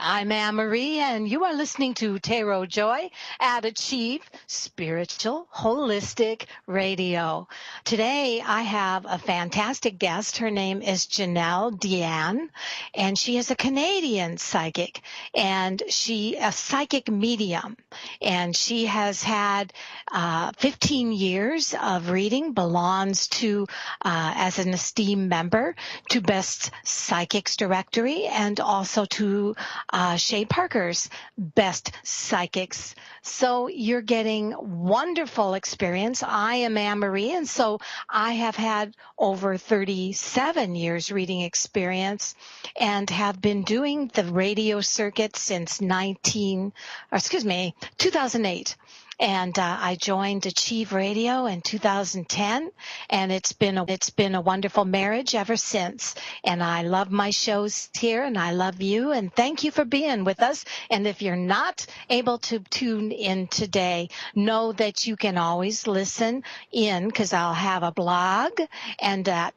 I'm Anne Marie, and you are listening to Tarot Joy at Achieve Spiritual Holistic Radio. Today, I have a fantastic guest. Her name is Jennelle Deanne, and she is a Canadian psychic, and a psychic medium, and she has had 15 years of reading, belongs to, as an esteemed member, to Best Psychics Directory, and also to Shay Parker's Best Psychics. So you're getting wonderful experience. I am Anne Marie, and so I have had over 37 years reading experience and have been doing the radio circuit since 2008. And I joined Achieve Radio in 2010, and it's been a wonderful marriage ever since. And I love my shows here, and I love you, and thank you for being with us. And if you're not able to tune in today, know that you can always listen in, because I'll have a blog, and that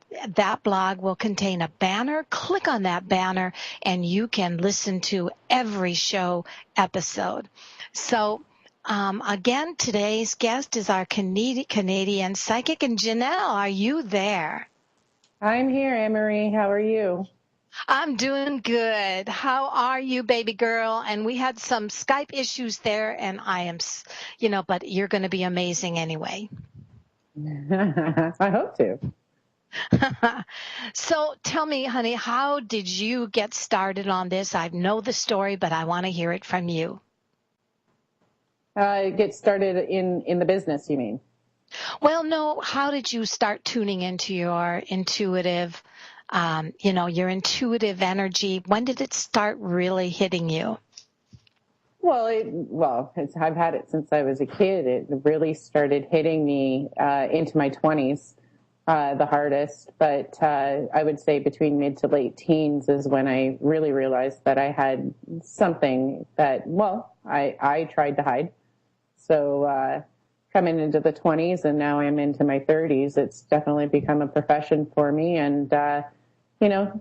blog will contain a banner. Click on that banner, and you can listen to every show episode. So again, today's guest is our Canadian psychic, and Jennelle, are you there? I'm here, Anne-Marie. How are you? I'm doing good. How are you, baby girl? And we had some Skype issues there, and I am, but you're going to be amazing anyway. I hope to. So tell me, honey, how did you get started on this? I know the story, but I want to hear it from you. Get started in the business, you mean? Well, no. How did you start tuning into your intuitive, your intuitive energy? When did it start really hitting you? Well, I've had it since I was a kid. It really started hitting me into my 20s, the hardest. But I would say between mid to late teens is when I really realized that I had something that, I tried to hide. So coming into the 20s, and now I'm into my 30s, it's definitely become a profession for me, and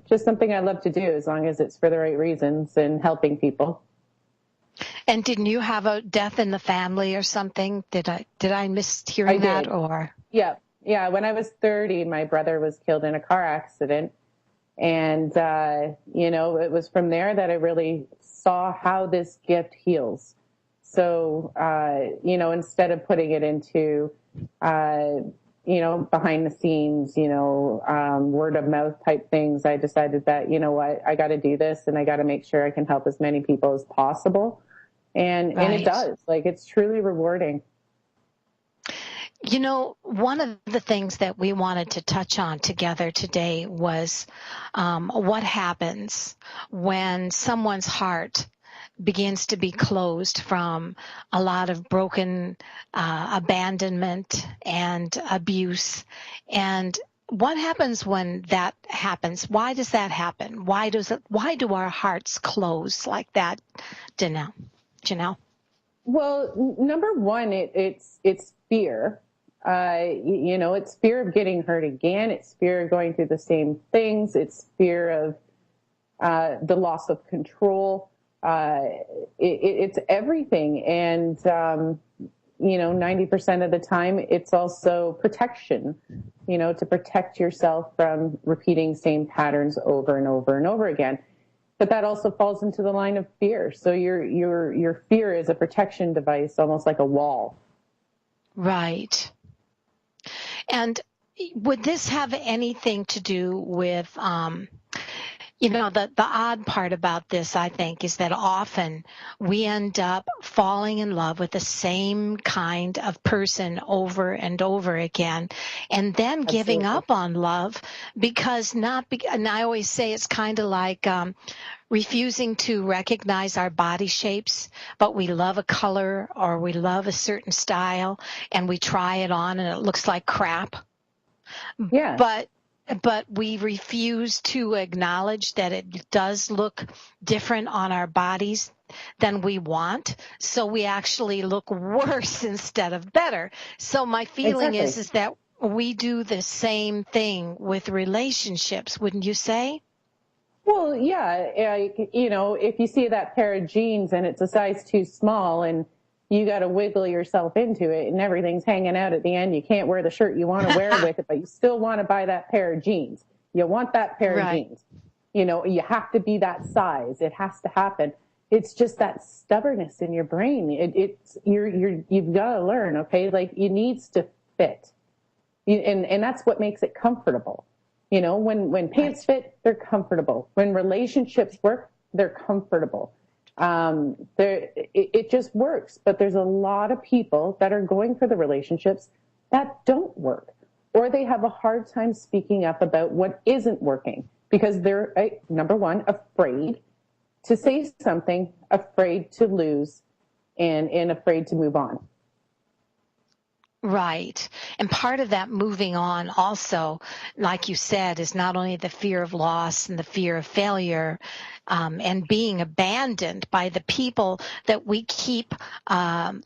just something I love to do as long as it's for the right reasons and helping people. And didn't you have a death in the family or something? Did I miss hearing that? Or yeah. When I was 30, my brother was killed in a car accident, and it was from there that I really saw how this gift heals. So, instead of putting it into, behind the scenes, word of mouth type things, I decided that, I got to do this, and I got to make sure I can help as many people as possible. And it does. It's truly rewarding. One of the things that we wanted to touch on together today was what happens when someone's heart begins to be closed from a lot of broken abandonment and abuse. And what happens when that happens? Why does that happen? Why do our hearts close like that, Jennelle? Well, number one, it's fear. It's fear of getting hurt again. It's fear of going through the same things. It's fear of the loss of control. It's everything. And, 90% of the time, it's also protection, to protect yourself from repeating same patterns over and over and over again. But that also falls into the line of fear. So your fear is a protection device, almost like a wall. Right. And would this have anything to do with, the odd part about this, I think, is that often we end up falling in love with the same kind of person over and over again, and then giving up on love and I always say it's kind of like refusing to recognize our body shapes, but we love a color or we love a certain style, and we try it on and it looks like crap. Yeah. But we refuse to acknowledge that it does look different on our bodies than we want. So we actually look worse instead of better. So my feeling is that we do the same thing with relationships, wouldn't you say? Well, yeah, if you see that pair of jeans and it's a size too small and you got to wiggle yourself into it and everything's hanging out at the end, you can't wear the shirt you want to wear with it, but you still want to buy that pair of jeans. You want that pair of Right. jeans. You have to be that size. It has to happen. It's just that stubbornness in your brain. You've got to learn, okay? Like, it needs to fit. And that's what makes it comfortable. When pants fit, they're comfortable. When relationships work, they're comfortable. It just works. But there's a lot of people that are going for the relationships that don't work, or they have a hard time speaking up about what isn't working because they're, number one, afraid to say something, afraid to lose, and afraid to move on. Right. And part of that moving on also, like you said, is not only the fear of loss and the fear of failure, and being abandoned by the people that we keep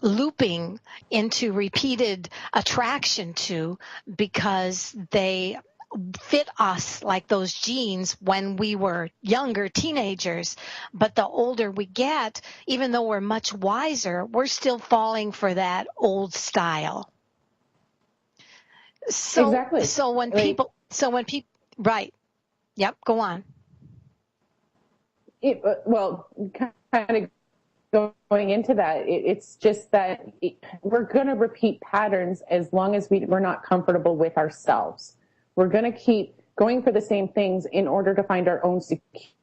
looping into repeated attraction to because they fit us like those jeans when we were younger teenagers. But the older we get, even though we're much wiser, we're still falling for that old style. Exactly. So when people, right. Yep. Go on. Kind of going into that, it's just that we're going to repeat patterns as long as we're not comfortable with ourselves. We're going to keep going for the same things in order to find our own security.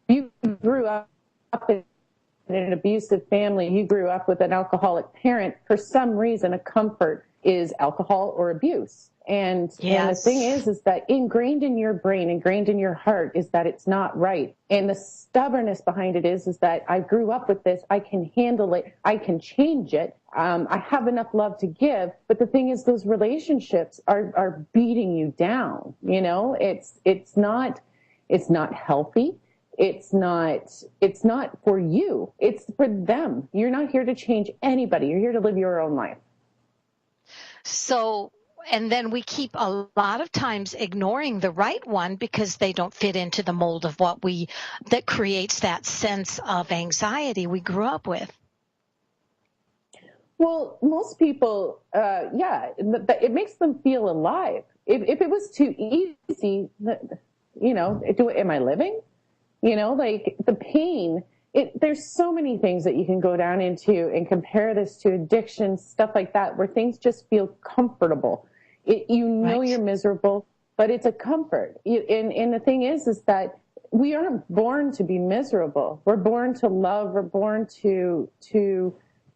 You grew up in an abusive family, you grew up with an alcoholic parent. For some reason, a comfort is alcohol or abuse. And the thing is that ingrained in your brain, ingrained in your heart is that it's not right. And the stubbornness behind it is that I grew up with this. I can handle it. I can change it. I have enough love to give. But the thing is, those relationships are beating you down. It's not healthy. It's not for you. It's for them. You're not here to change anybody. You're here to live your own life. So, and then we keep a lot of times ignoring the right one because they don't fit into the mold of that creates that sense of anxiety we grew up with. Well, most people, it makes them feel alive. If it was too easy, am I living? Like the pain, there's so many things that you can go down into and compare this to addiction, stuff like that, where things just feel comfortable. You're miserable, but it's a comfort. And the thing is that we aren't born to be miserable. We're born to love. We're born to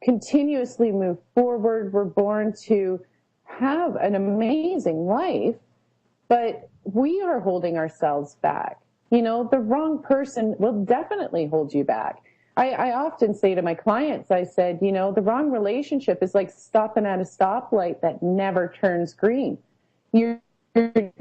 continuously move forward. We're born to have an amazing life, but we are holding ourselves back. The wrong person will definitely hold you back. I often say to my clients, I said, the wrong relationship is like stopping at a stoplight that never turns green. You're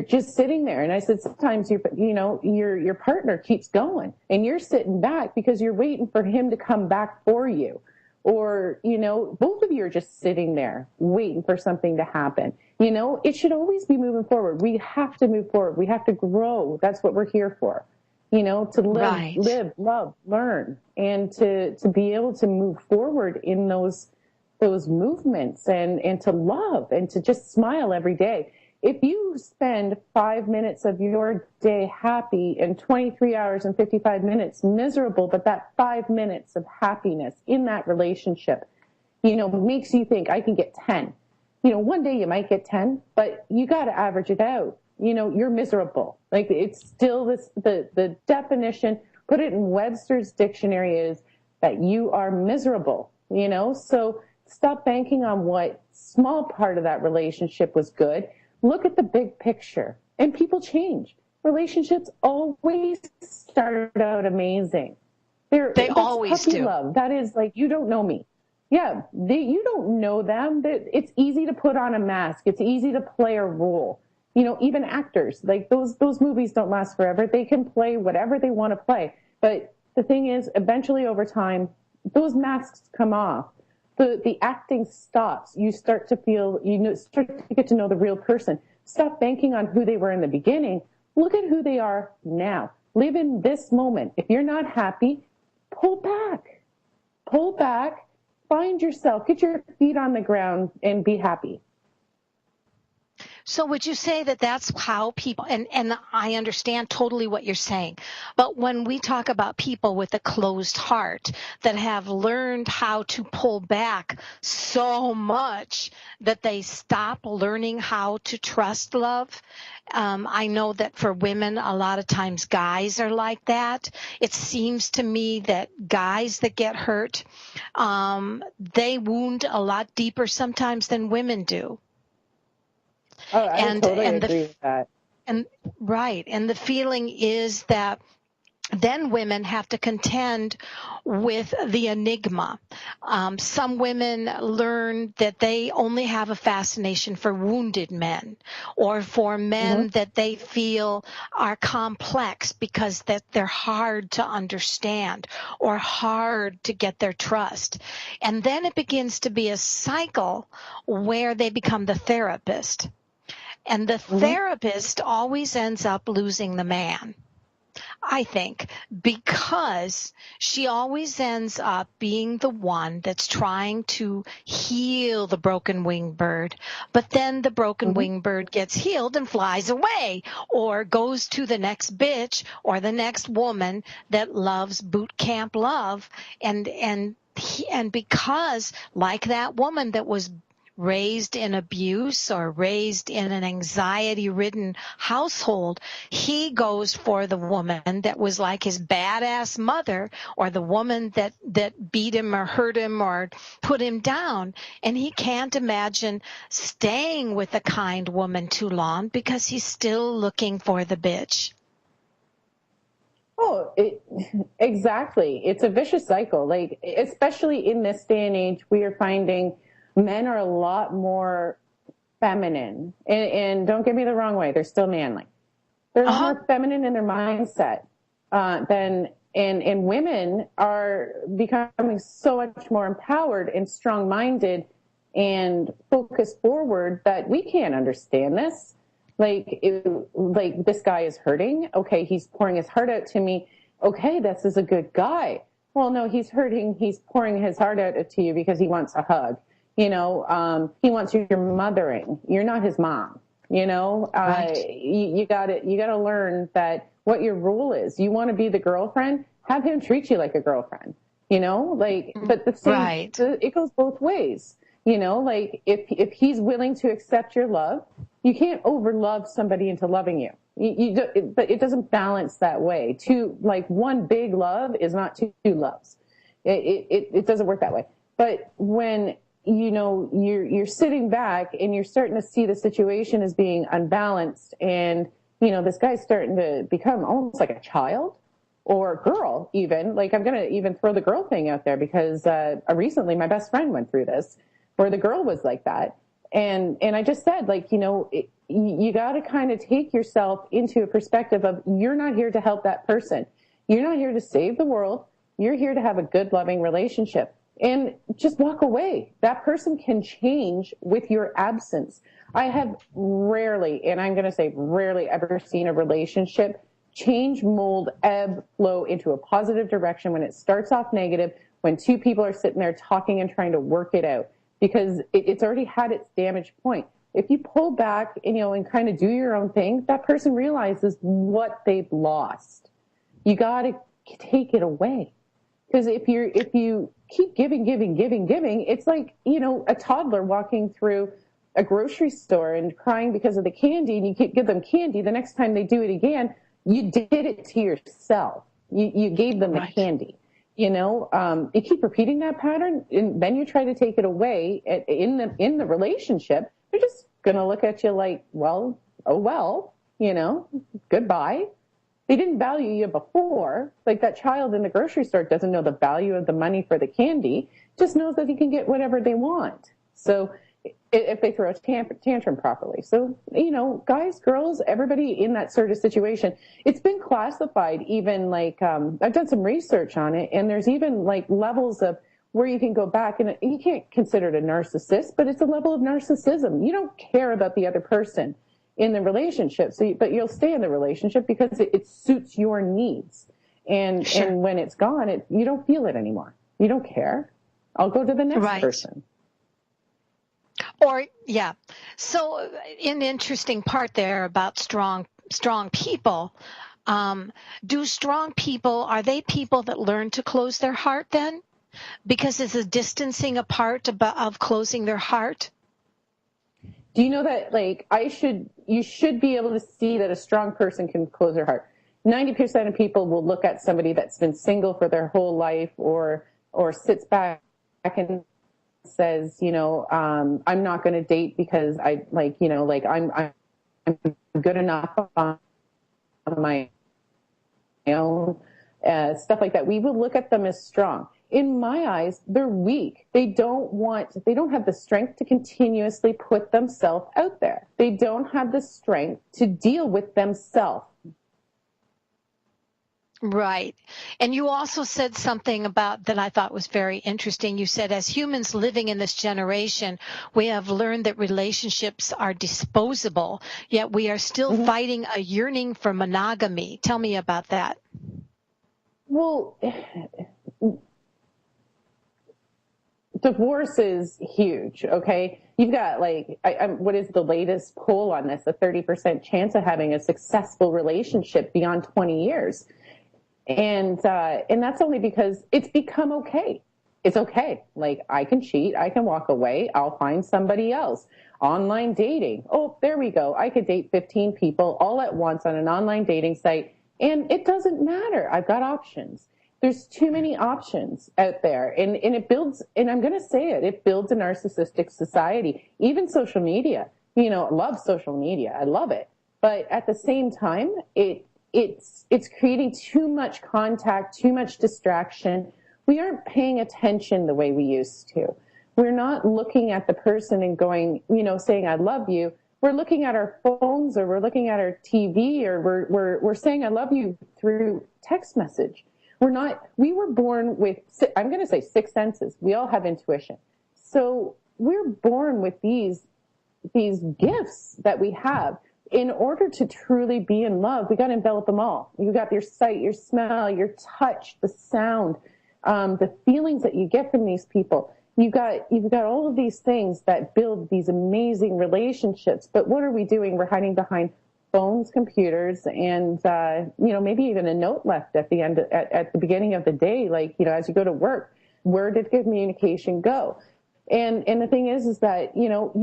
just sitting there. And I said, sometimes your partner keeps going and you're sitting back because you're waiting for him to come back for you. Or, both of you are just sitting there waiting for something to happen. It should always be moving forward. We have to move forward. We have to grow. That's what we're here for. To live, love, learn, and to be able to move forward in those movements and to love and to just smile every day. If you spend 5 minutes of your day happy and 23 hours and 55 minutes miserable, but that 5 minutes of happiness in that relationship, makes you think I can get 10. One day you might get 10, but you got to average it out. You're miserable. Like it's still the definition, put it in Webster's dictionary, is that you are miserable, so stop banking on what small part of that relationship was good. Look at the big picture, and people change. Relationships always start out amazing. They always do. Love. That is like, you don't know me. Yeah, you don't know them. It's easy to put on a mask. It's easy to play a role. Even actors, like those movies don't last forever. They can play whatever they want to play. But the thing is, eventually over time, those masks come off. The acting stops. You start to feel, start to get to know the real person. Stop banking on who they were in the beginning. Look at who they are now. Live in this moment. If you're not happy, pull back. Pull back. Find yourself. Get your feet on the ground and be happy. So would you say that that's how people, and I understand totally what you're saying, but when we talk about people with a closed heart that have learned how to pull back so much that they stop learning how to trust love, I know that for women, a lot of times guys are like that. It seems to me that guys that get hurt, they wound a lot deeper sometimes than women do. Oh, I totally agree with that. And right. And the feeling is that then women have to contend with the enigma. Some women learn that they only have a fascination for wounded men, or for men that they feel are complex because that they're hard to understand or hard to get their trust. And then it begins to be a cycle where they become the therapist. And the therapist always ends up losing the man, I think, because she always ends up being the one that's trying to heal the broken winged bird. But then the broken winged bird gets healed and flies away, or goes to the next bitch or the next woman that loves boot camp love. And because, like that woman that was raised in abuse or raised in an anxiety-ridden household, he goes for the woman that was like his badass mother, or the woman that beat him or hurt him or put him down. And he can't imagine staying with a kind woman too long because he's still looking for the bitch. Oh, exactly. It's a vicious cycle. Like, especially in this day and age, we are finding men are a lot more feminine. And don't get me the wrong way, they're still manly. They're a lot more feminine in their mindset and women are becoming so much more empowered and strong-minded and focused forward that we can't understand this. Like this guy is hurting. Okay, he's pouring his heart out to me. Okay, this is a good guy. Well, no, he's hurting. He's pouring his heart out to you because he wants a hug. He wants your mothering. You're not his mom. Right. You got to learn that what your role is. You want to be the girlfriend, have him treat you like a girlfriend. But the same, Right. it goes both ways. Like if he's willing to accept your love, you can't overlove somebody into loving you. But it doesn't balance that way. One big love is not two loves. It doesn't work that way. But when you're sitting back and you're starting to see the situation as being unbalanced, and this guy's starting to become almost like a child or a girl, even. Like, I'm going to even throw the girl thing out there because recently my best friend went through this where the girl was like that. And I just said, you got to kind of take yourself into a perspective of, you're not here to help that person. You're not here to save the world. You're here to have a good, loving relationship. And just walk away. That person can change with your absence. I have rarely, and I'm going to say rarely, ever seen a relationship change, mold, ebb, flow into a positive direction when it starts off negative, when two people are sitting there talking and trying to work it out, because it's already had its damage point. If you pull back and kind of do your own thing, that person realizes what they've lost. You got to take it away. Because if you keep giving, it's like, a toddler walking through a grocery store and crying because of the candy, and you give them candy. The next time they do it again, you did it to yourself. You gave them the candy. You keep repeating that pattern, and then you try to take it away in the relationship. They're just going to look at you like, well, oh well, goodbye. They didn't value you before. Like that child in the grocery store doesn't know the value of the money for the candy, just knows that he can get whatever they want. So if they throw a tantrum properly. So, guys, girls, everybody in that sort of situation, it's been classified even I've done some research on it, and there's even levels of where you can go back, and you can't consider it a narcissist, but it's a level of narcissism. You don't care about the other person. in the relationship. But you'll stay in the relationship because it suits your needs. And when it's gone, you don't feel it anymore. You don't care. I'll go to the next person. Or, yeah. So an interesting part there about strong people. Do strong people, are they people that learn to close their heart then? Because it's a distancing apart of closing their heart? Do you know that, like, you should be able to see that a strong person can close their heart. 90% of people will look at somebody that's been single for their whole life or sits back and says, I'm not going to date because I'm good enough on my own, stuff like that. We will look at them as strong. In my eyes, they're weak. They don't have the strength to continuously put themselves out there. They don't have the strength to deal with themselves. Right. And you also said something about that I thought was very interesting. You said, as humans living in this generation, we have learned that relationships are disposable, yet we are still fighting a yearning for monogamy. Tell me about that. Well, divorce is huge, okay? You've got, like, what is the latest poll on this? A 30% chance of having a successful relationship beyond 20 years. And that's only because it's become okay. It's okay. Like, I can cheat. I can walk away. I'll find somebody else. Online dating. Oh, there we go. I could date 15 people all at once on an online dating site, and it doesn't matter. I've got options. There's too many options out there. And it builds, and I'm going to say it builds a narcissistic society. Even social media. I love social media. I love it. But at the same time, it's creating too much contact, too much distraction. We aren't paying attention the way we used to. We're not looking at the person and going, saying, I love you. We're looking at our phones, or we're looking at our TV, or we're saying, I love you through text message. We were born with, I'm going to say, 6 senses. We all have intuition. So we're born with these gifts that we have. In order to truly be in love, we got to envelop them all. You got your sight, your smell, your touch, the sound, the feelings that you get from these people. You've got all of these things that build these amazing relationships. But what are we doing? We're hiding behind phones, computers, and maybe even a note left at the end, at the beginning of the day, like, as you go to work. Where did communication go? And the thing is that,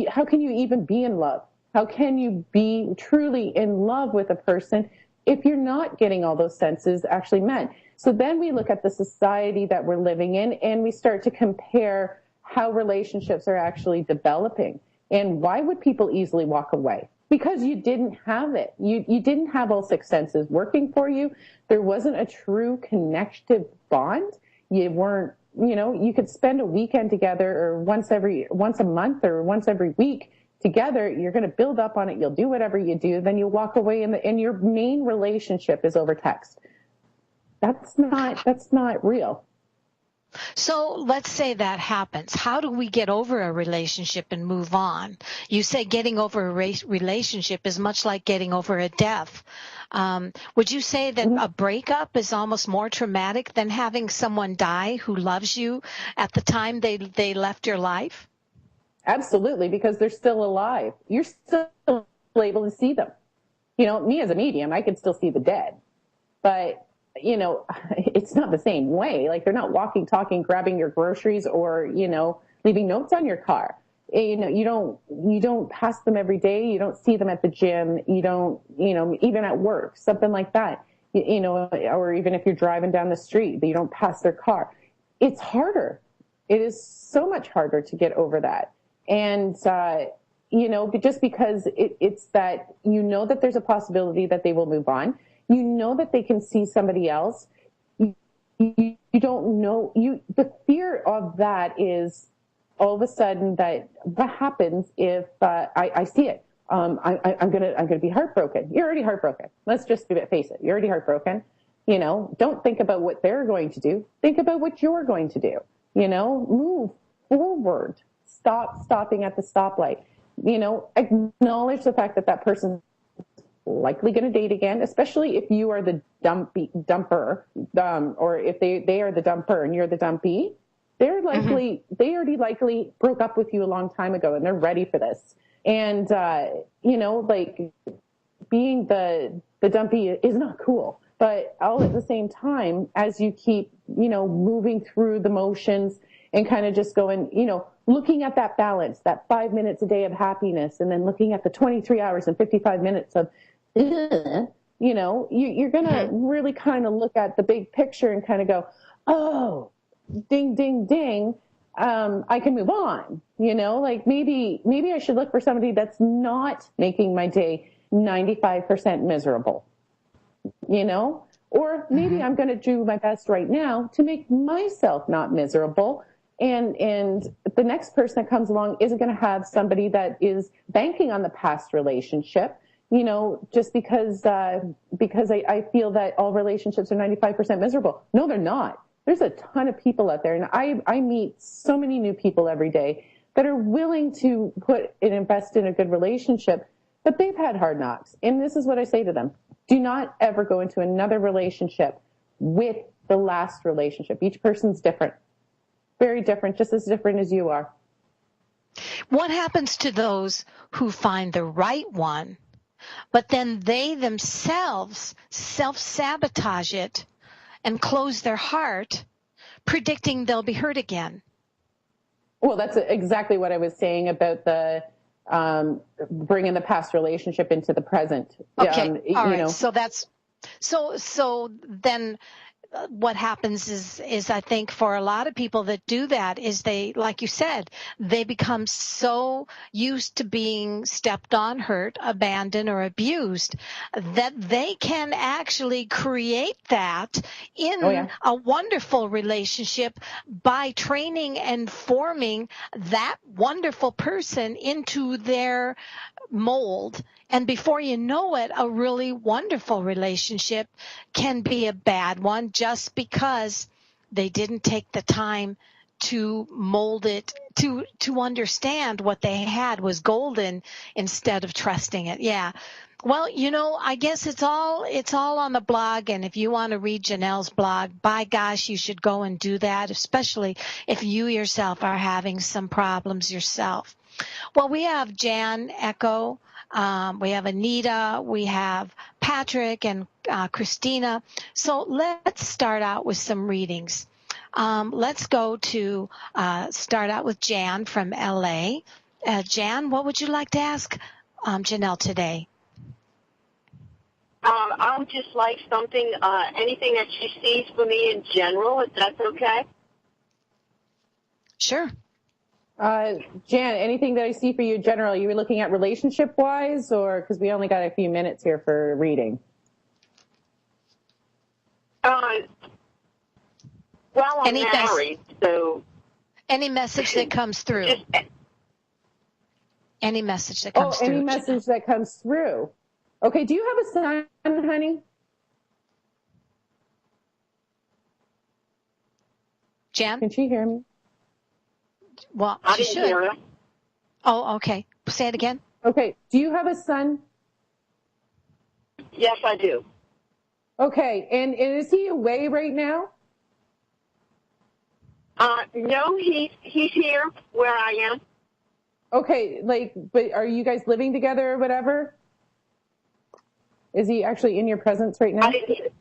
how can you even be in love? How can you be truly in love with a person if you're not getting all those senses actually met? So then we look at the society that we're living in, and we start to compare how relationships are actually developing. And why would people easily walk away? Because you didn't have it. You didn't have all 6 senses working for you. There wasn't a true connective bond. You weren't, you could spend a weekend together, or once a month or once every week together. You're going to build up on it. You'll do whatever you do. Then you walk away, and your main relationship is over text. That's not real. So let's say that happens. How do we get over a relationship and move on? You say getting over a relationship is much like getting over a death. Would you say that a breakup is almost more traumatic than having someone die who loves you at the time they left your life? Absolutely, because they're still alive. You're still able to see them. Me as a medium, I can still see the dead. But it's not the same way. Like, they're not walking, talking, grabbing your groceries, or, leaving notes on your car. You don't pass them every day. You don't see them at the gym. You don't, even at work, something like that, or even if you're driving down the street, you don't pass their car. It's harder. It is so much harder to get over that. And, just because it's that, that there's a possibility that they will move on. That they can see somebody else. You don't know. The fear of that is all of a sudden that what happens if I see it. I'm gonna be heartbroken. You're already heartbroken. Let's just face it. You're already heartbroken. Don't think about what they're going to do. Think about what you're going to do. Move forward. Stop stopping at the stoplight. Acknowledge the fact that person's likely going to date again, especially if you are the dumper, or if they are the dumper and you're the dumpy. They're likely, they already likely broke up with you a long time ago and they're ready for this. And, like being the dumpy is not cool, but all at the same time, as you keep, moving through the motions and kind of just going, looking at that balance, that 5 minutes a day of happiness, and then looking at the 23 hours and 55 minutes of, you're going to really kind of look at the big picture and kind of go, oh, ding, ding, ding. I can move on, like maybe I should look for somebody that's not making my day 95% miserable, or maybe I'm going to do my best right now to make myself not miserable. And the next person that comes along isn't going to have somebody that is banking on the past relationship, just because I feel that all relationships are 95% miserable. No, they're not. There's a ton of people out there, and I meet so many new people every day that are willing to put and invest in a good relationship, but they've had hard knocks. And this is what I say to them. Do not ever go into another relationship with the last relationship. Each person's different, very different, just as different as you are. What happens to those who find the right one, but then they themselves self-sabotage it and close their heart, predicting they'll be hurt again? Well, that's exactly what I was saying about the bringing the past relationship into the present. Okay, all right. So that's so then. What happens is I think for a lot of people that do that is they, like you said, they become so used to being stepped on, hurt, abandoned, or abused that they can actually create that in a wonderful relationship by training and forming that wonderful person into their mold. And before you know it, a really wonderful relationship can be a bad one just because they didn't take the time to mold it, to understand what they had was golden instead of trusting it. Yeah. Well, I guess it's all on the blog, and if you want to read Jennelle's blog, by gosh, you should go and do that, especially if you yourself are having some problems yourself. Well, we have Jan Echo, we have Anita, we have Patrick and Christina. So let's start out with some readings. Let's go to start out with Jan from LA. Jan, what would you like to ask Jennelle today? I would just like something, anything that she sees for me in general, if that's okay. Sure. Jan, anything that I see for you in general, you were looking at relationship-wise, or because we only got a few minutes here for reading? Well, I'm married, so... Any message that comes through. Any message that comes through. Any message that comes through. Okay, do you have a son, honey? Jan? Can she hear me? Well, I she didn't should. hear her. Oh, okay. Say it again. Okay, do you have a son? Yes, I do. Okay, and is he away right now? No, he's here where I am. Okay, but are you guys living together or whatever? Is he actually in your presence right now? I didn't.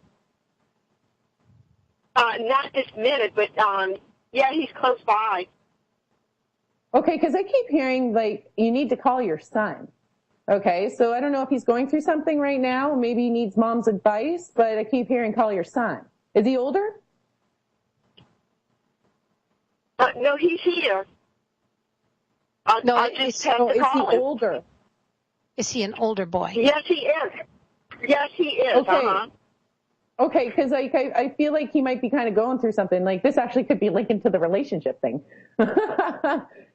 Not this minute, but yeah, he's close by. Okay, because I keep hearing you need to call your son. Okay, so I don't know if he's going through something right now. Maybe he needs mom's advice, but I keep hearing call your son. Is he older? No, he's here. Is he older? Is he an older boy? Yes, he is. Yes, he is. Okay. Okay, because I feel like he might be kind of going through something. Like this actually could be linked into the relationship thing.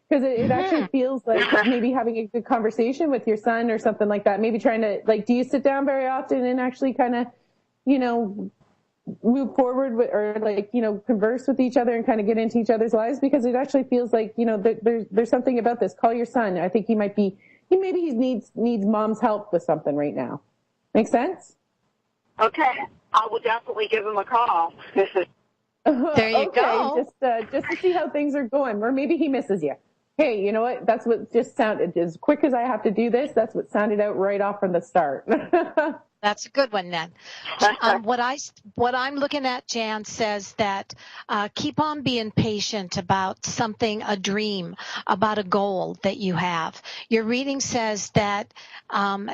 Because it actually feels like maybe having a good conversation with your son or something like that. Maybe trying to, do you sit down very often and actually kind of, move forward with, or converse with each other and kind of get into each other's lives? Because it actually feels like, there's something about this. Call your son. I think he needs mom's help with something right now. Make sense? Okay. I will definitely give him a call. There you Okay, go. just to see how things are going, or maybe he misses you. Hey, you know what? That's what just sounded, as quick as I have to do this, that's what sounded out right off from the start. That's a good one, then. What I'm looking at, Jan, says that keep on being patient about something, a dream, about a goal that you have. Your reading says that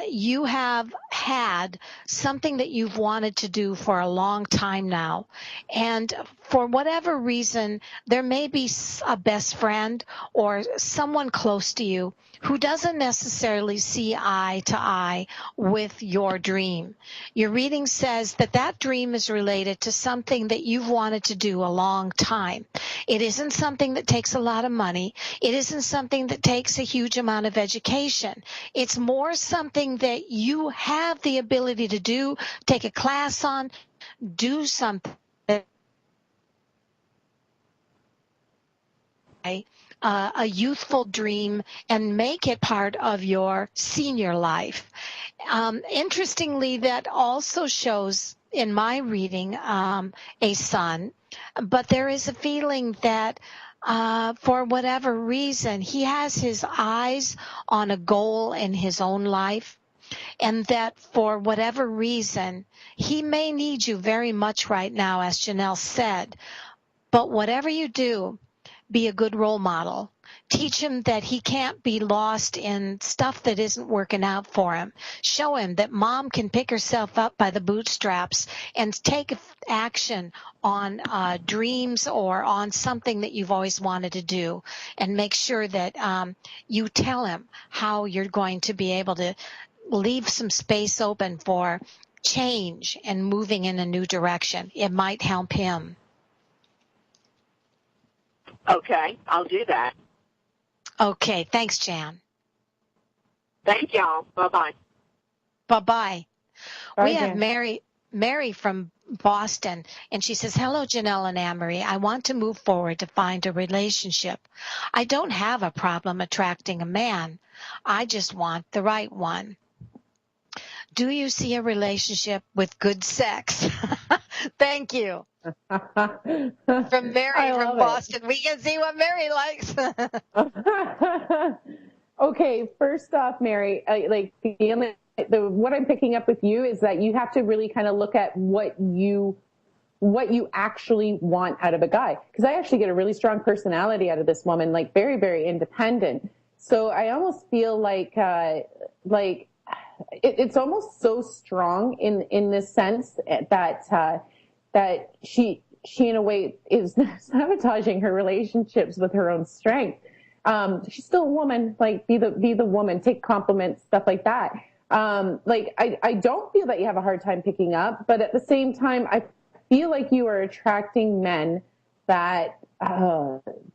you have had something that you've wanted to do for a long time now, and for whatever reason, there may be a best friend or someone close to you who doesn't necessarily see eye to eye with your dream. Your reading says that that dream is related to something that you've wanted to do a long time. It isn't something that takes a lot of money. It isn't something that takes a huge amount of education. It's more something that you have the ability to do, take a class on, do something. A youthful dream and make it part of your senior life. Interestingly, that also shows in my reading a son, but there is a feeling that for whatever reason, he has his eyes on a goal in his own life, and that for whatever reason, he may need you very much right now, as Jennelle said. But whatever you do, be a good role model. Teach him that he can't be lost in stuff that isn't working out for him. Show him that mom can pick herself up by the bootstraps and take action on dreams or on something that you've always wanted to do. And make sure that you tell him how you're going to be able to leave some space open for change and moving in a new direction. It might help him. Okay, I'll do that. Okay, thanks, Jan. Thank y'all. Bye-bye. Bye-bye. We have Jan. Mary from Boston, and she says, hello, Jennelle and Anne-Marie. I want to move forward to find a relationship. I don't have a problem attracting a man. I just want the right one. Do you see a relationship with good sex? Thank you. From Mary from Boston. We can see what Mary likes. Okay, first off, Mary, what I'm picking up with you is that you have to really kind of look at what you actually want out of a guy. Because I actually get a really strong personality out of this woman, like very, very independent. So I almost feel like it's almost so strong in this sense that she in a way is sabotaging her relationships with her own strength. She's still a woman, like be the woman, take compliments, stuff like that. I don't feel that you have a hard time picking up, but at the same time, I feel like you are attracting men that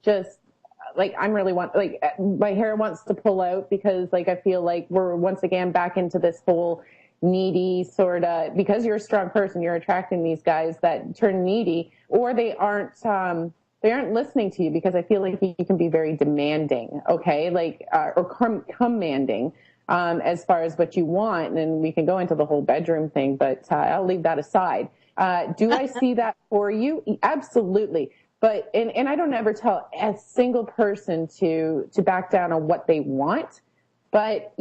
just like I'm really my hair wants to pull out because like I feel like we're once again back into this whole needy sort of, because you're a strong person, you're attracting these guys that turn needy, or they aren't listening to you, because I feel like you can be very demanding, okay, or commanding as far as what you want, and we can go into the whole bedroom thing, but I'll leave that aside. Do I see that for you? Absolutely. But and I don't ever tell a single person to back down on what they want, but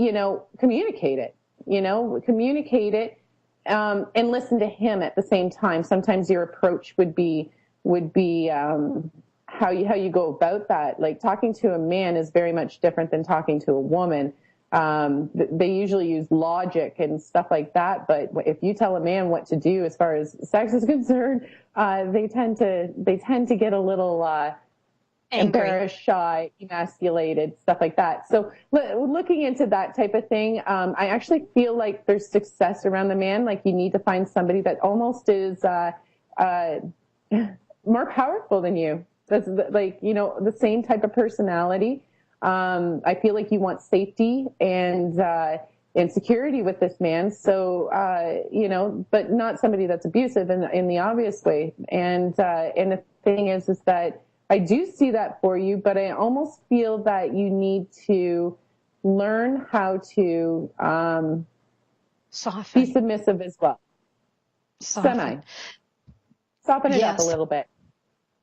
communicate it. Communicate it and listen to him at the same time. Sometimes your approach would be how you go about that. Like talking to a man is very much different than talking to a woman. They usually use logic and stuff like that, but if you tell a man what to do as far as sex is concerned, they tend to get a little embarrassed, shy, emasculated, stuff like that. So looking into that type of thing, I actually feel like there's success around the man. Like you need to find somebody that almost is more powerful than you. That's the same type of personality. I feel like you want safety and security with this man. So, but not somebody that's abusive in the obvious way. And the thing is that I do see that for you, but I almost feel that you need to learn how to Be Soften. submissive as well. Soften. Semi. Soften it up a little bit.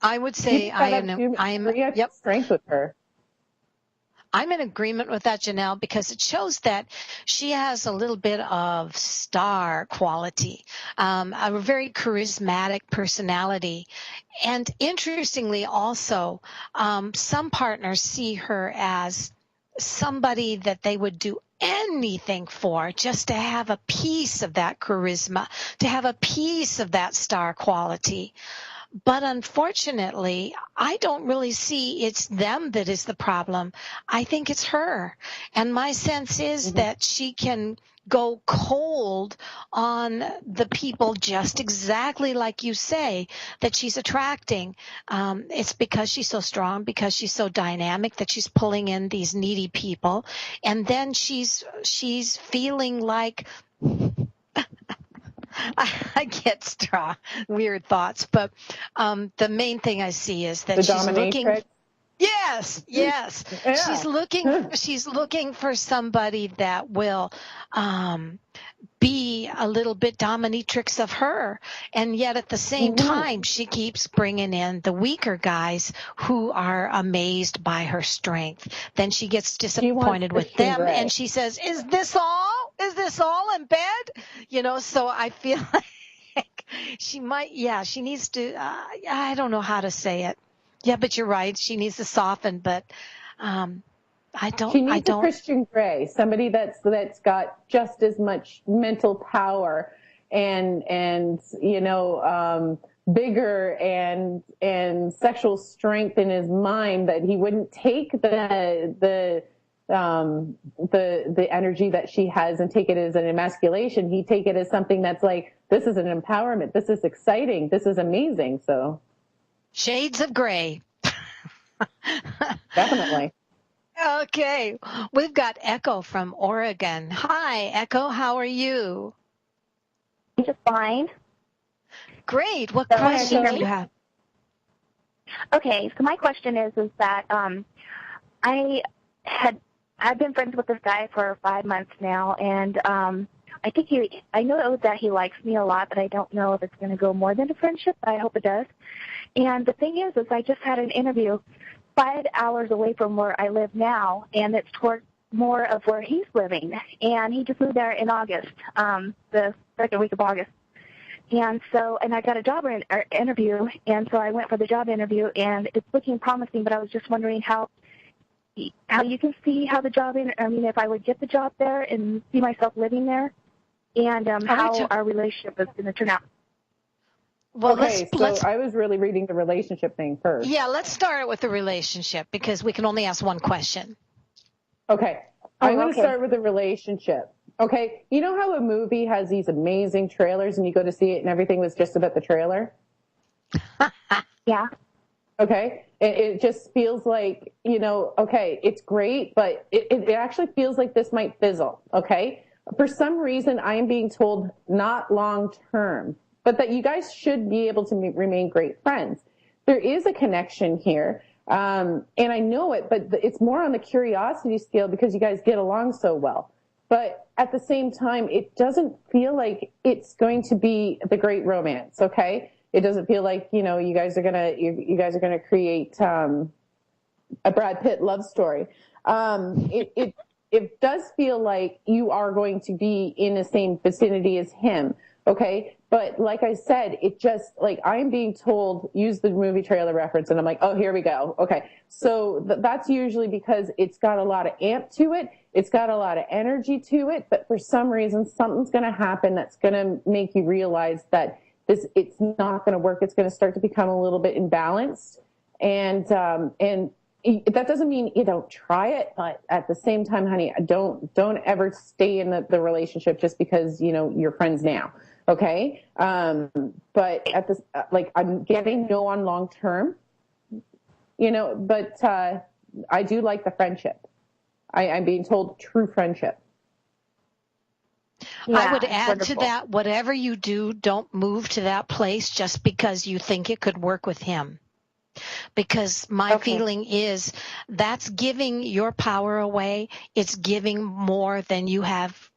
I would Do you say think you have yep. strength with her? I'm in agreement with that, Jennelle, because it shows that she has a little bit of star quality, a very charismatic personality. And interestingly, also, some partners see her as somebody that they would do anything for, just to have a piece of that charisma, to have a piece of that star quality. But unfortunately, I don't really see it's them that is the problem. I think it's her. And my sense is that she can go cold on the people just exactly like you say that she's attracting. It's because she's so strong, because she's so dynamic, that she's pulling in these needy people. And then she's feeling like I get weird thoughts, but the main thing I see is that she's looking. Yes. Yeah. She's looking for somebody that will be a little bit dominatrix of her, and yet at the same time she keeps bringing in the weaker guys who are amazed by her strength. Then she gets disappointed with them, and she says, is this all in bed? So I feel like she needs to, I don't know how to say it. Yeah, but you're right, she needs to soften, but She needs a Christian Grey, somebody that's got just as much mental power and vigor and sexual strength in his mind, that he wouldn't take the energy that she has and take it as an emasculation. He'd take it as something that's like, this is an empowerment, this is exciting, this is amazing. So shades of gray. Definitely. Okay, we've got Echo from Oregon. Hi, Echo, how are you? Just fine. Great. What question do you have? Okay, so my question is that I've been friends with this guy for 5 months now, and I know that he likes me a lot, but I don't know if it's going to go more than a friendship. I hope it does. And the thing is I just had an interview 5 hours away from where I live now, and it's toward more of where he's living. And he just moved there in August, the second week of August. And I got a job interview, and so I went for the job interview, and it's looking promising, but I was just wondering how you can see how if I would get the job there and see myself living there, and how our relationship is going to turn out. Well, okay, I was really reading the relationship thing first. Yeah, let's start with the relationship because we can only ask one question. Okay, I'm going to start with the relationship. Okay, you know how a movie has these amazing trailers and you go to see it and everything was just about the trailer? Yeah. Okay, it just feels like, okay, it's great, but it actually feels like this might fizzle, okay? For some reason, I am being told not long term, but that you guys should be able to remain great friends. There is a connection here, and I know it, but it's more on the curiosity scale because you guys get along so well. But at the same time, it doesn't feel like it's going to be the great romance, okay? It doesn't feel like, you guys are gonna create a Brad Pitt love story. It does feel like you are going to be in the same vicinity as him, okay? But like I said, it just, like, I'm being told, use the movie trailer reference, and I'm like, oh, here we go. Okay, so that's usually because it's got a lot of amp to it, it's got a lot of energy to it, but for some reason, something's going to happen that's going to make you realize that it's not going to work. It's going to start to become a little bit imbalanced, and that doesn't mean you don't try it, but at the same time, honey, don't ever stay in the relationship just because, you're friends now. Okay. But at this, I'm getting no on long term, but, I do like the friendship. I'm being told true friendship. Yeah, I would add to that, whatever you do, don't move to that place just because you think it could work with him. Because my feeling is that's giving your power away. It's giving more than you have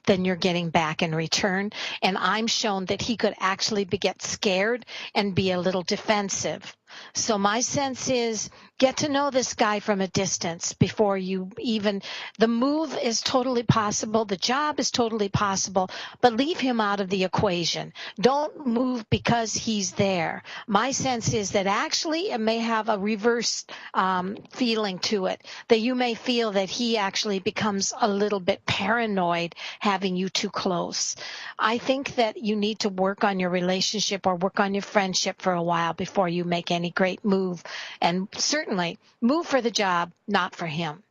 than you're getting back in return. And I'm shown that he could actually get scared and be a little defensive. So my sense is get to know this guy from a distance before you even, the move is totally possible. The job is totally possible, but leave him out of the equation. Don't move because he's there. My sense is that actually it may have a reverse feeling to it, that you may feel that he actually becomes a little bit paranoid having you too close. I think that you need to work on your relationship or work on your friendship for a while before you make any great move, and certainly move for the job, not for him.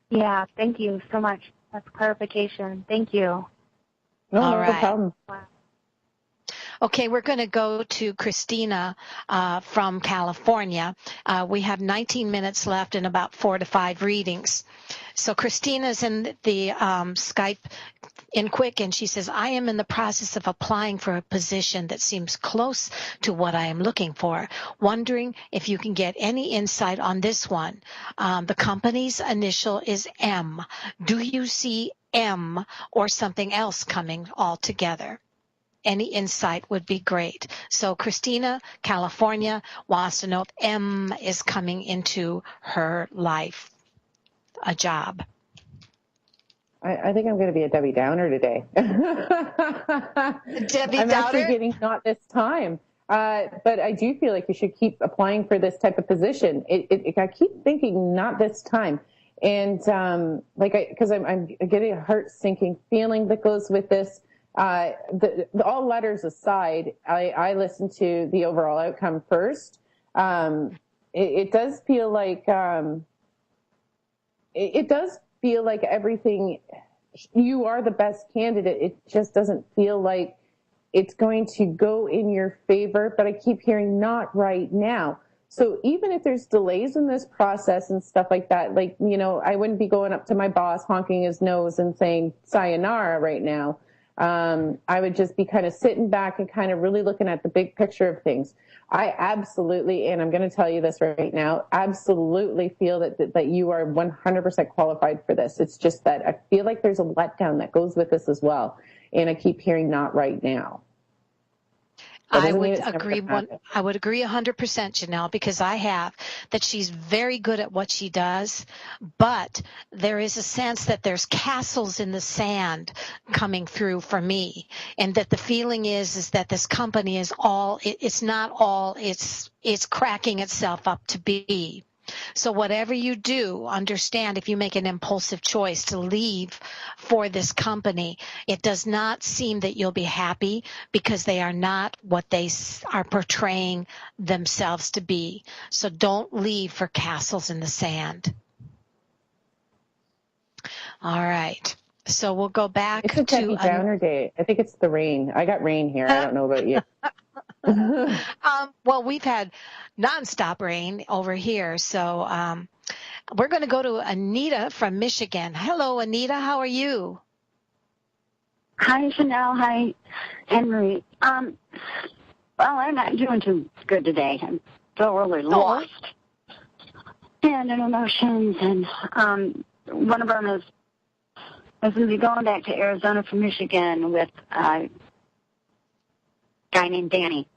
Yeah, thank you so much. That's clarification. Thank you. No problem. Wow. Okay, we're going to go to Christina from California. We have 19 minutes left and about 4 to 5 readings. So Christina's in the Skype in quick, and she says, I am in the process of applying for a position that seems close to what I am looking for. Wondering if you can get any insight on this one. The company's initial is M. Do you see M or something else coming altogether? Any insight would be great. So Christina, California, wants to know if M is coming into her life, a job. I think I'm going to be a Debbie Downer today. Debbie I'm Downer? actually getting not this time. But I do feel like you should keep applying for this type of position. I keep thinking not this time. And because I'm getting a heart sinking feeling that goes with this. All letters aside, I listen to the overall outcome first. It does feel like everything, you are the best candidate. It just doesn't feel like it's going to go in your favor, but I keep hearing not right now. So even if there's delays in this process and stuff like that, I wouldn't be going up to my boss, honking his nose and saying sayonara right now. I would just be kind of sitting back and kind of really looking at the big picture of things. I absolutely, and I'm going to tell you this right now, absolutely feel that you are 100% qualified for this. It's just that I feel like there's a letdown that goes with this as well. And I keep hearing not right now. I would agree 100%, Jennelle, because I have that she's very good at what she does, but there is a sense that there's castles in the sand coming through for me, and that the feeling is that this company is it's not all it's cracking itself up to be. So whatever you do, understand if you make an impulsive choice to leave for this company, it does not seem that you'll be happy because they are not what they are portraying themselves to be. So don't leave for castles in the sand. All right. So we'll go back to... It's a Debbie Downer day. I think it's the rain. I got rain here. I don't know about you. Well, we've had nonstop rain over here, so we're going to go to Anita from Michigan. Hello, Anita. How are you? Hi, Jennelle. Hi, Henry. Well, I'm not doing too good today. I'm so really lost and in emotions, and one of them is I was going to be going back to Arizona from Michigan with a guy named Danny.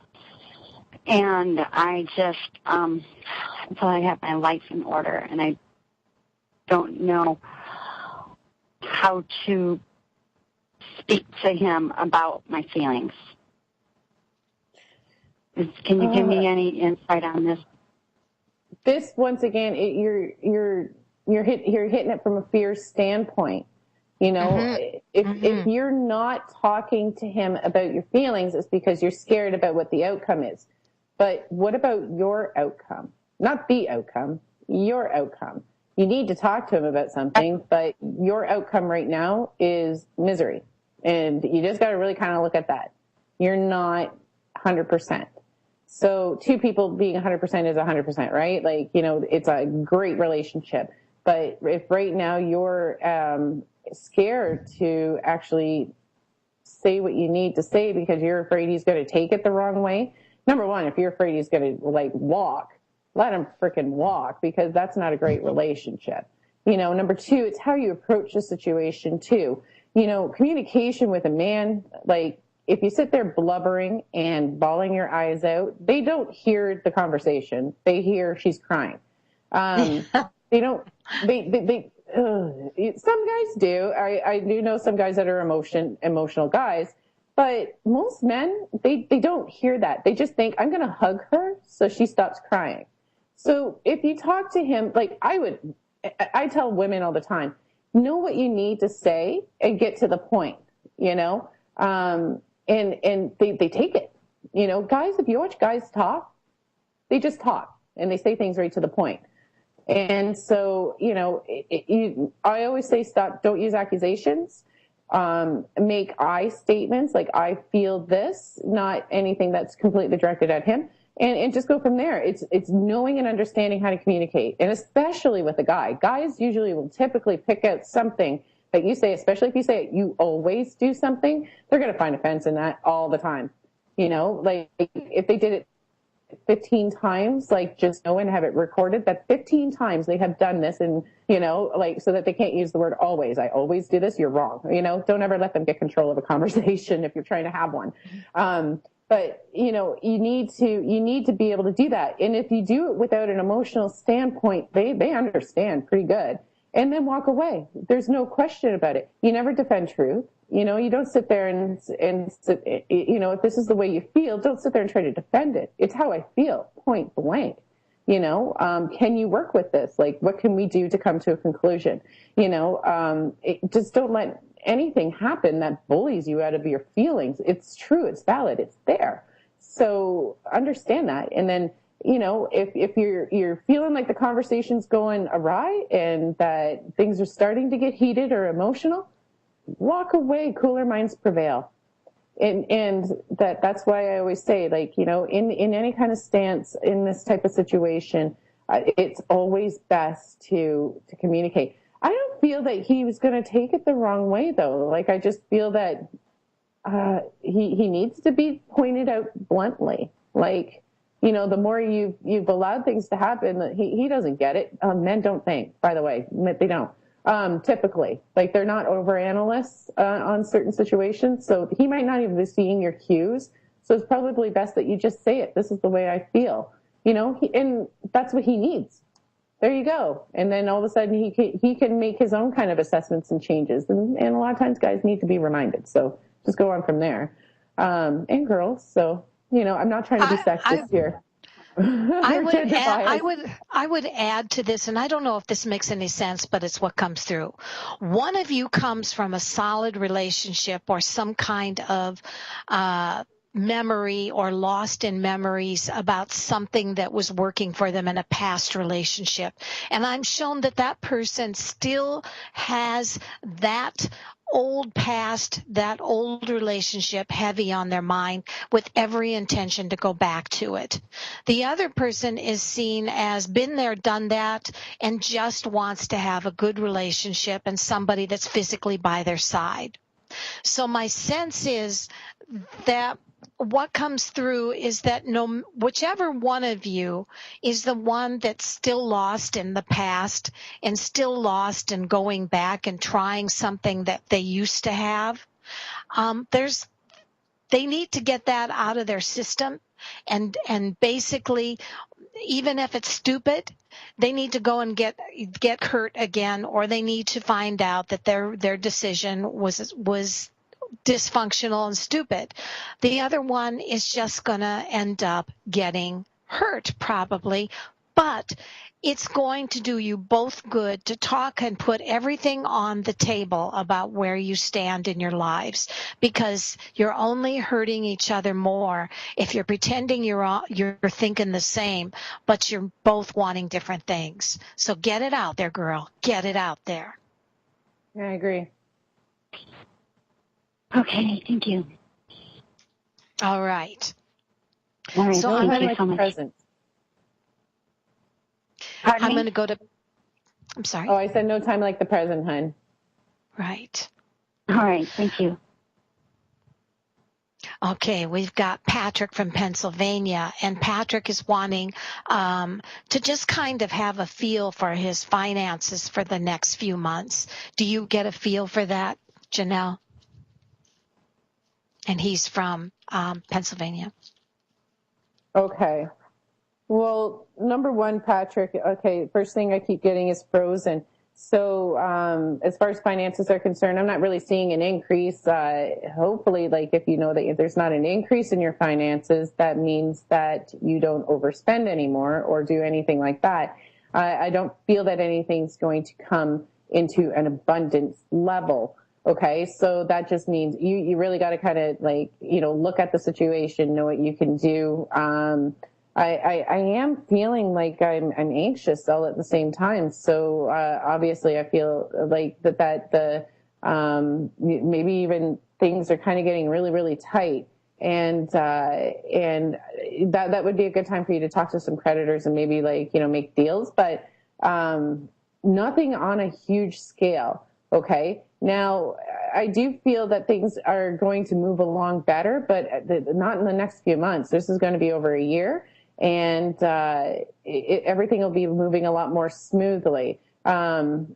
And I just, until I have my life in order, and I don't know how to speak to him about my feelings. Can you give me any insight on this? This, once again, you're hitting it from a fear standpoint. You know, if you're not talking to him about your feelings, it's because you're scared about what the outcome is. But what about your outcome? Not the outcome, your outcome. You need to talk to him about something, but your outcome right now is misery. And you just got to really kind of look at that. You're not 100%. So two people being 100% is 100%, right? Like, you know, it's a great relationship. But if right now you're scared to actually say what you need to say because you're afraid he's going to take it the wrong way, number one, if you're afraid he's going to walk, let him freaking walk, because that's not a great relationship. Number two, it's how you approach the situation too. Communication with a man, like if you sit there blubbering and bawling your eyes out, they don't hear the conversation. They hear she's crying. They don't, some guys do. I do know some guys that are emotional guys, but most men, they don't hear that. They just think, I'm going to hug her so she stops crying. So if you talk to him, like I tell women all the time, know what you need to say and get to the point, and they take it, guys, if you watch guys talk, they just talk and they say things right to the point. And so, I always say don't use accusations, make I statements, like I feel this, not anything that's completely directed at him. And just go from there. It's knowing and understanding how to communicate. And especially with a guy. Guys usually will typically pick out something that you say, especially if you say you always do something, they're going to find offense in that all the time. Like if they did it 15 times, like just know and have it recorded that 15 times they have done this, and so that they can't use the word always. I always do this. You're wrong. Don't ever let them get control of a conversation if you're trying to have one. But you need to be able to do that. And if you do it without an emotional standpoint, they understand pretty good, and then walk away. There's no question about it. You never defend truth. You don't sit there and if this is the way you feel, don't sit there and try to defend it. It's how I feel, point blank. Can you work with this? Like, what can we do to come to a conclusion? Just don't let anything happen that bullies you out of your feelings. It's true. It's valid. It's there. So understand that. And then, if you're feeling like the conversation's going awry and that things are starting to get heated or emotional, walk away. Cooler minds prevail. And that's why I always say, like, in any kind of stance in this type of situation, it's always best to communicate. I don't feel that he was going to take it the wrong way, though. Like, I just feel that he needs to be pointed out bluntly. Like, the more you've allowed things to happen, he doesn't get it. Men don't think, by the way. They don't. Typically, like, they're not over analysts on certain situations. So he might not even be seeing your cues. So it's probably best that you just say it. This is the way I feel, and that's what he needs. There you go. And then all of a sudden he can make his own kind of assessments and changes. And a lot of times guys need to be reminded. So just go on from there. And girls. So, I'm not trying to be sexist here. I would add to this, and I don't know if this makes any sense, but it's what comes through. One of you comes from a solid relationship or some kind of memory or lost in memories about something that was working for them in a past relationship. And I'm shown that person still has that old past, that old relationship heavy on their mind with every intention to go back to it. The other person is seen as been there, done that, and just wants to have a good relationship and somebody that's physically by their side. So my sense is that what comes through is that whichever one of you is the one that's still lost in the past and still lost in going back and trying something that they used to have, they need to get that out of their system, and basically, even if it's stupid, they need to go and get hurt again, or they need to find out that their decision was dysfunctional and stupid. The other one is just going to end up getting hurt probably, but it's going to do you both good to talk and put everything on the table about where you stand in your lives, because you're only hurting each other more if you're pretending you're thinking the same, but you're both wanting different things. So get it out there, girl. Get it out there. I agree. Okay, thank you. All right. All right, so thank I'm you so much. Present. I'm going to go to, I'm sorry. Oh, I said no time like the present, hun. Right. All right, thank you. Okay, we've got Patrick from Pennsylvania, and Patrick is wanting to just kind of have a feel for his finances for the next few months. Do you get a feel for that, Jennelle? And he's from Pennsylvania. Okay. Well, number one, Patrick, okay, first thing I keep getting is frozen. So as far as finances are concerned, I'm not really seeing an increase. Hopefully, like if you know that if there's not an increase in your finances, that means that you don't overspend anymore or do anything like that. I don't feel that anything's going to come into an abundance level. Okay, so that just means you really got to kind of like, look at the situation, know what you can do. I am feeling like I'm anxious all at the same time. So obviously, I feel like the maybe even things are kind of getting really, really tight, and that would be a good time for you to talk to some creditors and maybe make deals, but nothing on a huge scale. Okay. Now, I do feel that things are going to move along better, but not in the next few months. This is going to be over a year, and everything will be moving a lot more smoothly. I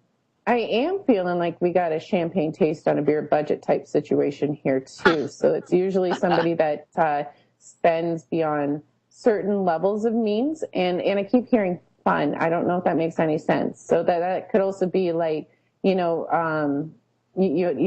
am feeling like we got a champagne taste on a beer budget type situation here, too. So it's usually somebody that spends beyond certain levels of means, and I keep hearing fun. I don't know if that makes any sense. So that could also be like, you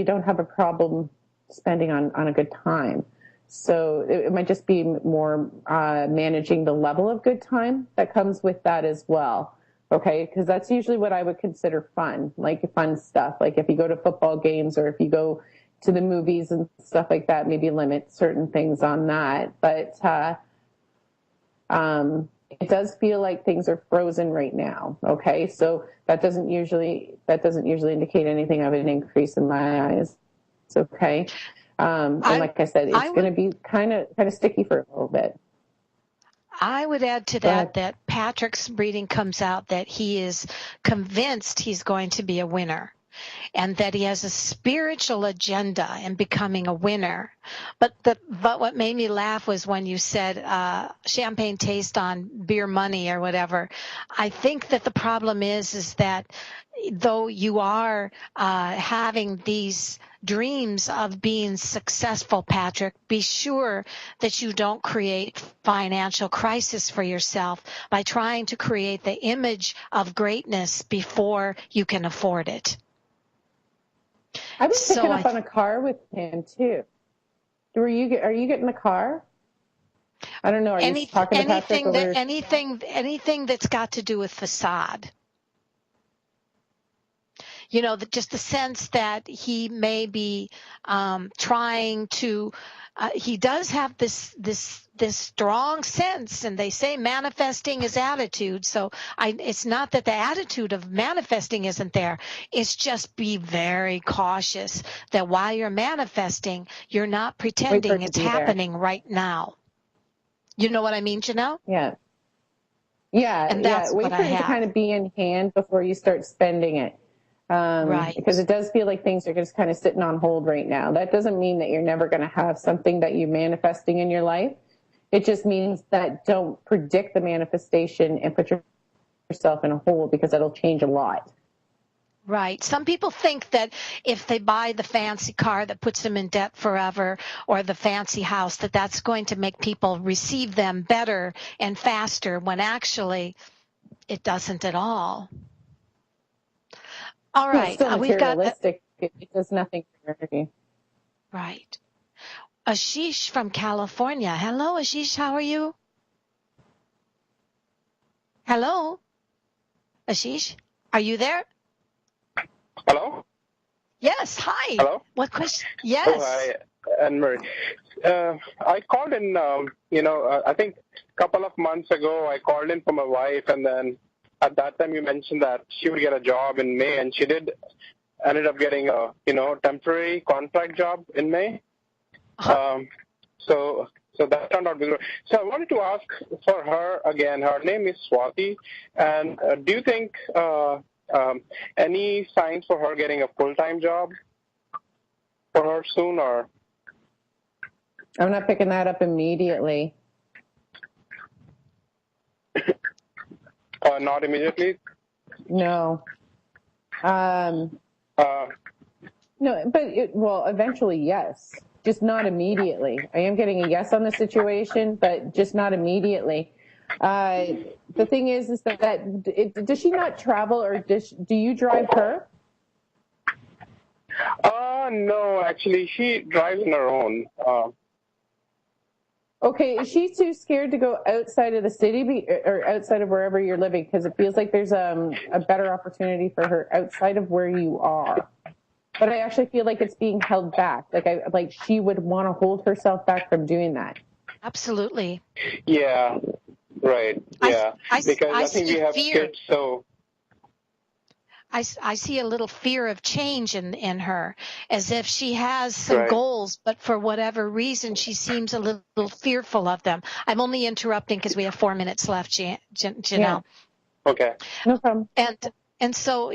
don't have a problem spending on a good time. So it might just be more managing the level of good time that comes with that as well. Okay, because that's usually what I would consider fun, like fun stuff. Like if you go to football games or if you go to the movies and stuff like that, maybe limit certain things on that. But it does feel like things are frozen right now. Okay, so that doesn't usually indicate anything of an increase in my eyes. It's okay, and like I said, it's going to be kind of sticky for a little bit. I would add to that Patrick's reading comes out that he is convinced he's going to be a winner, and that he has a spiritual agenda in becoming a winner. But what made me laugh was when you said champagne taste on beer money or whatever. I think that the problem is that though you are having these dreams of being successful, Patrick, be sure that you don't create financial crisis for yourself by trying to create the image of greatness before you can afford it. I was picking up on a car with him too. Are you getting the car? I don't know. Are you talking to Patrick? Anything that's got to do with facade. Just the sense that he may be trying to. He does have this strong sense, and they say manifesting is attitude. So it's not that the attitude of manifesting isn't there. It's just be very cautious that while you're manifesting, you're not pretending it's happening right now. You know what I mean, Jennelle? Yeah. Yeah. And that's Wait for it to kind of be in hand before you start spending it. Right. Because it does feel like things are just kind of sitting on hold right now. That doesn't mean that you're never going to have something that you're manifesting in your life. It just means that don't predict the manifestation and put yourself in a hole, because that'll change a lot. Right. Some people think that if they buy the fancy car that puts them in debt forever, or the fancy house, that's going to make people receive them better and faster, when actually it doesn't at all. All right. It's still materialistic. It does nothing for energy. Right. Ashish from California. Hello, Ashish. How are you? Hello? Ashish, are you there? Hello? Yes. Hi. Hello? What question? Yes. Oh, hi, Anne-Marie. I called in, I think a couple of months ago, I called in for my wife, and then at that time you mentioned that she would get a job in May, and she ended up getting a, temporary contract job in May. Uh-huh. So that turned out to be good. So I wanted to ask for her again. Her name is Swati, and do you think any signs for her getting a full-time job for her soon, or? I'm not picking that up immediately. Not immediately? No. No, but eventually, yes. Just not immediately. I am getting a yes on the situation, but just not immediately. The thing is that does she not travel, or do you drive her? No, actually, she drives on her own. Okay, is she too scared to go outside of the city or outside of wherever you're living? Because it feels like there's a better opportunity for her outside of where you are. But I actually feel like it's being held back. Like she would want to hold herself back from doing that. Absolutely. Yeah, right. Yeah, because I think we have kids, so. I see a little fear of change in her, as if she has some goals, but for whatever reason, she seems a little fearful of them. I'm only interrupting because we have 4 minutes left, Jennelle. Yeah. Okay. No problem. And so,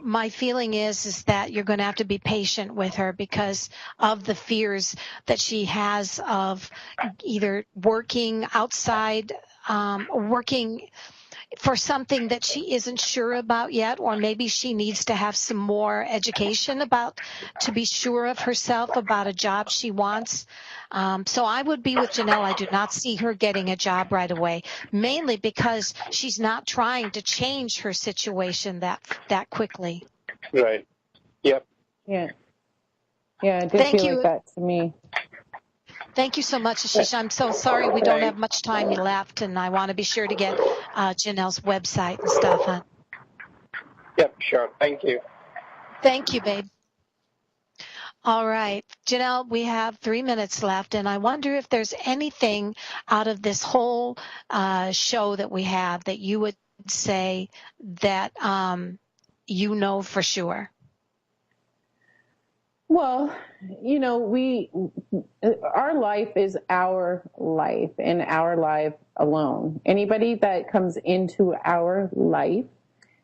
my feeling is that you're going to have to be patient with her because of the fears that she has of either working outside, working for something that she isn't sure about yet, or maybe she needs to have some more education to be sure of herself about a job she wants. So I would be with Jennelle. I do not see her getting a job right away, mainly because she's not trying to change her situation that quickly. Right. Yep. Yeah. Yeah, it did feel like that to me. Thank you so much, Ashish. I'm so sorry we don't have much time left, and I want to be sure to get Jennelle's website and stuff. Huh? Yep, sure. Thank you. Thank you, babe. All right, Jennelle, we have 3 minutes left, and I wonder if there's anything out of this whole show that we have that you would say that for sure. Well, our life is our life and our life alone. Anybody that comes into our life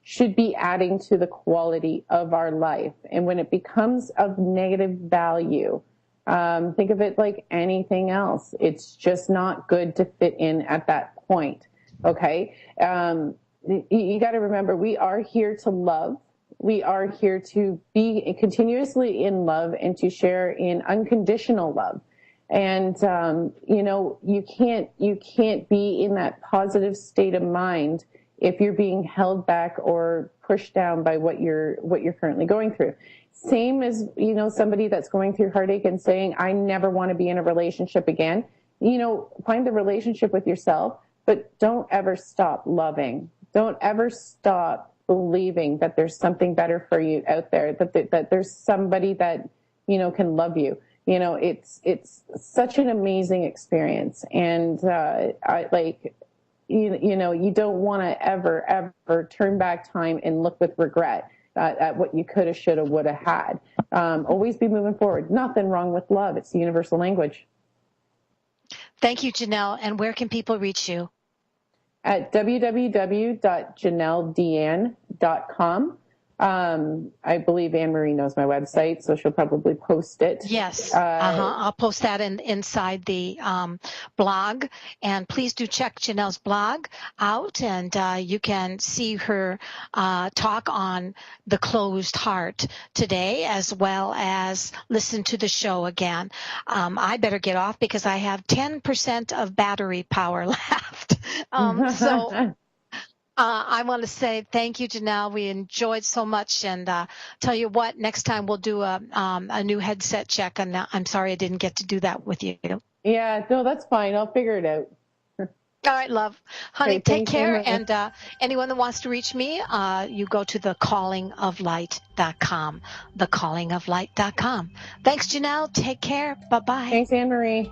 should be adding to the quality of our life. And when it becomes of negative value, think of it like anything else. It's just not good to fit in at that point. Okay. You got to remember, we are here to love. We are here to be continuously in love and to share in unconditional love. And, you can't be in that positive state of mind if you're being held back or pushed down by what you're currently going through. Same as, somebody that's going through heartache and saying, I never want to be in a relationship again. Find the relationship with yourself, but don't ever stop loving. Don't ever stop believing that there's something better for you out there, that there's somebody that, can love you. It's such an amazing experience. And, you don't want to ever turn back time and look with regret at what you could have, should have, would have had. Always be moving forward. Nothing wrong with love. It's the universal language. Thank you, Jennelle. And where can people reach you? At www.JennelleDeanne.com. I believe Anne-Marie knows my website, so she'll probably post it. Yes. I'll post that inside the blog. And please do check Jennelle's blog out, and you can see her talk on the closed heart today, as well as listen to the show again. I better get off because I have 10% of battery power left. I want to say thank you, Jennelle. We enjoyed so much, and tell you what, next time we'll do a new headset check. And I'm sorry I didn't get to do that with you. Yeah, no, that's fine. I'll figure it out. All right, love. Honey, take care. And anyone that wants to reach me, you go to thecallingoflight.com. Thecallingoflight.com. Thanks, Jennelle. Take care. Bye-bye. Thanks, Anne-Marie.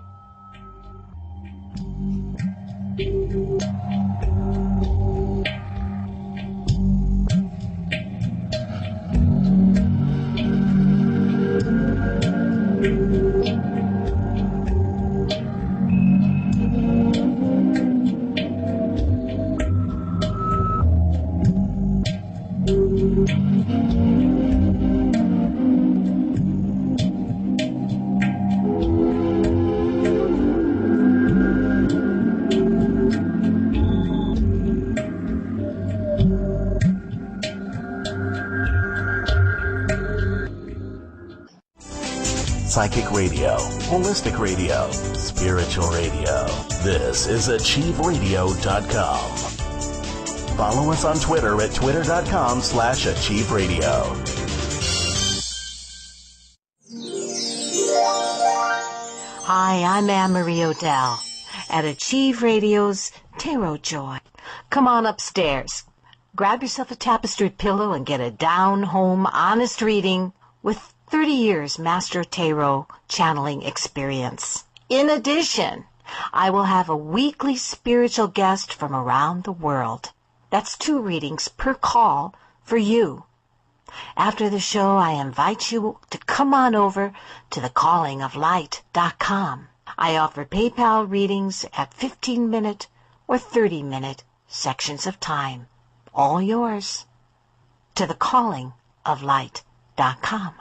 psychic radio, holistic radio, spiritual radio. This is AchieveRadio.com. Follow us on Twitter at twitter.com/AchieveRadio. Hi, I'm Anne-Marie Odell at Achieve Radio's Tarot Joy. Come on upstairs. Grab yourself a tapestried pillow and get a down-home, honest reading with 30 years Master Tarot channeling experience. In addition, I will have a weekly spiritual guest from around the world. That's 2 readings per call for you. After the show, I invite you to come on over to thecallingoflight.com. I offer PayPal readings at 15-minute or 30-minute sections of time. All yours. To thecallingoflight.com.